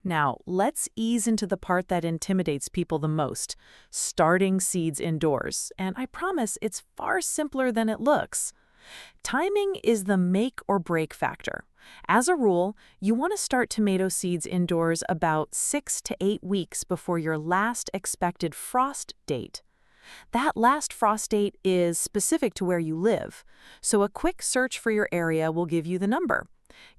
Now, let's ease into the part that intimidates people the most, starting seeds indoors. And I promise it's far simpler than it looks. Timing is the make or break factor. As a rule, you want to start tomato seeds indoors about 6 to 8 weeks before your last expected frost date. That last frost date is specific to where you live, so a quick search for your area will give you the number.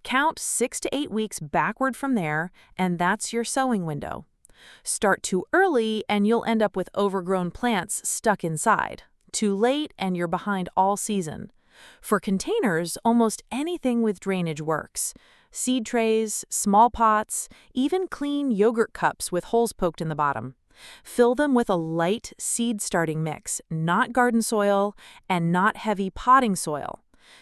Count 6 to 8 weeks backward from there, and that's your sowing window. Start too early, and you'll end up with overgrown plants stuck inside. Too late, and you're behind all season. For containers, almost anything with drainage works. Seed trays, small pots, even clean yogurt cups with holes poked in the bottom. Fill them with a light seed starting mix, not garden soil and not heavy potting soil.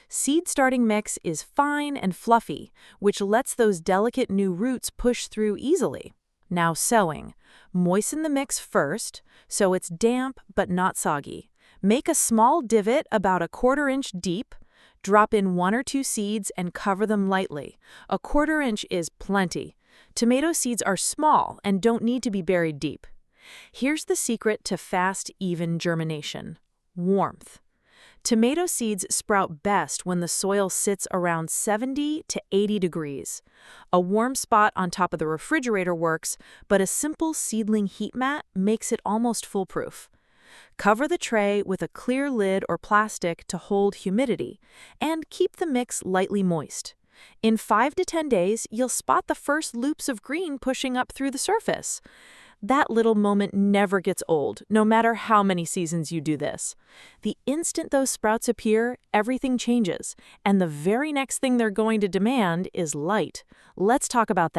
Seed starting mix is fine and fluffy, which lets those delicate new roots push through easily. Now sowing. Moisten the mix first, so it's damp but not soggy. Make a small divot about 1/4 inch deep. Drop in 1 or 2 seeds and cover them lightly. 1/4 inch is plenty. Tomato seeds are small and don't need to be buried deep. Here's the secret to fast, even germination: warmth. Tomato seeds sprout best when the soil sits around 70 to 80 degrees. A warm spot on top of the refrigerator works, but a simple seedling heat mat makes it almost foolproof. Cover the tray with a clear lid or plastic to hold humidity, and keep the mix lightly moist. In 5 to 10 days, you'll spot the first loops of green pushing up through the surface. That little moment never gets old, no matter how many seasons you do this. The instant those sprouts appear, everything changes, and the very next thing they're going to demand is light. Let's talk about that.